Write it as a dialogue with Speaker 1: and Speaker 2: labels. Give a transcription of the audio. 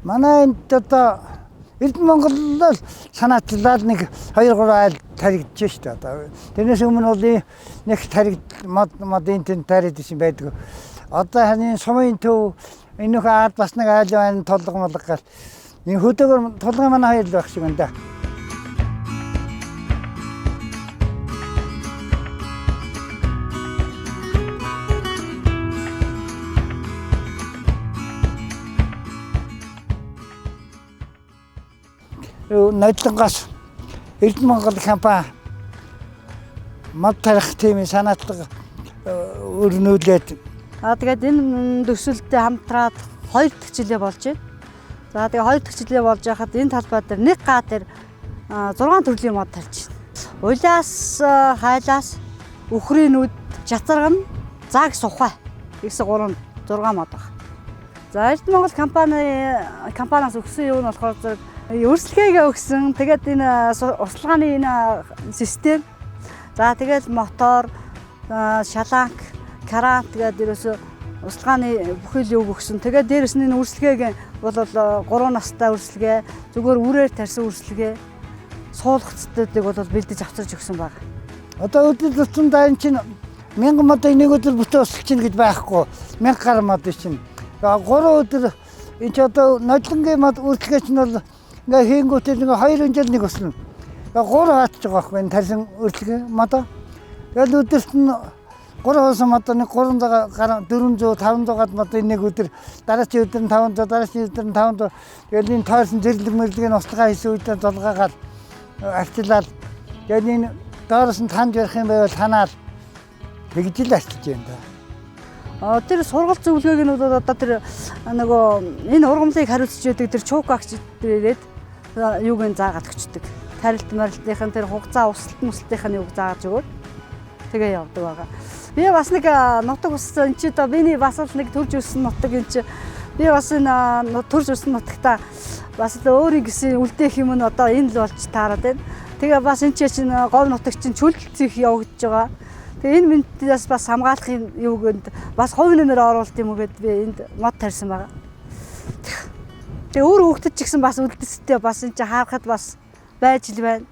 Speaker 1: Манай энд одоо Эрдэнэ Монголд санаачлаад нэг 2-3 айл таригдж шүү дээ одоо. Тэрнээс өмнө бол нэг модын тэн таригдсан байдаг. Одоо харин сумын төв энийх ард бас нэг айл байна толгомолго гал. Энэ хөдөөгөр толгой манай хоёр л байх шиг байна да. Нодлонгоос Эрдэнэ Монгол компани мод тарих тимийн санаачлага өрнүүлээд
Speaker 2: тэгээд энэ төсөлдөө хамтраад 2 дахь жилээ болж байна. За тэгээд 2 дахь жилээ болж байхад энэ талбай дээр нэг га дээр 6 төрлийн мод тарьж байна. Улаас, хайлаас, үхрийн нүд, жацарган, зааг сухай гэсэн 6 мод байна. За Эрдэнэ Монгол компаниас өгсөн юу нь болохоор зэрэг өрсөлдөөгээ өгсөн. Тэгээд энэ услгааны энэ систем. За тэгээд мотор, шаланк, кран тэгээд ерөөсө услгааны бүхэл юг өгсөн. Тэгээд дээрэс нь энэ өрсөлдөөг бол 3 настай өрсөлдөө, зүгээр үрээр тарьсан өрсөлдөө, суулгацтуудыг бол бэлдэж авчирч өгсөн байна.
Speaker 1: Одоо өдөр тутамдаа энэ чинь 1000 мод нэг өдөр бүтээ өсөлж чинь гэж байхгүй. 1000 гаруй мод чинь. 3 өдөр энэ ч одоо нодлонгийн мод үргэлжлэх чинь бол ингээ хийнгүүтэл ингээ 2 хонжил нэг өснө. 3 хаачж байгаа байхгүй энэ тарьсан үргэлжлэх мод. Тэгэл өдөрт нь 3 хонсон мод нэг 300 400 500 мод нэг өдөр дараагийн өдөр нь 500 дараагийн өдөр нь 500 тэгэл энэ тойрсон зэрлэг мэрлэг нь устгаа хийсэн үедээ зулгаагаад арчилаад тэгэл энэ доороос нь танд ярих юм байвал танаал тэгж л арчилж байна да.
Speaker 2: Тэр сургалт зөвлөгөөг нь одоо тэр нөгөө энэ ургамлыг хариуцж яадаг тэр чукагч ирээд юуг нь заагаад өгчдөг. Тарилт марилтынхын тэр хугацаа усалтын юуг зааж өгөөд тэгээ явдаг байгаа. Би бас нэг нутаг ус энэ чи одоо биний бас л нэг төрж өссөн нутаг энэ чи би бас энэ төрж өссөн нутагта бас л өөрийн гэсэн үлдээх юм нь одоо энэ л болж таарад байна. Тэгээ бас энэ чинь говь нутаг чинь чөлөлцөх явагдаж байгаа. Тэгээ энэ мэдээс бас хамгаалахын юугэнд бас хувь нэмэр оруулалт юм гээд би энд мод тарьсан байгаа. Тэгээ өөр хөвгтөд ч гэсэн бас үлдэстэй бас энэ чи харахад бас байж л байна.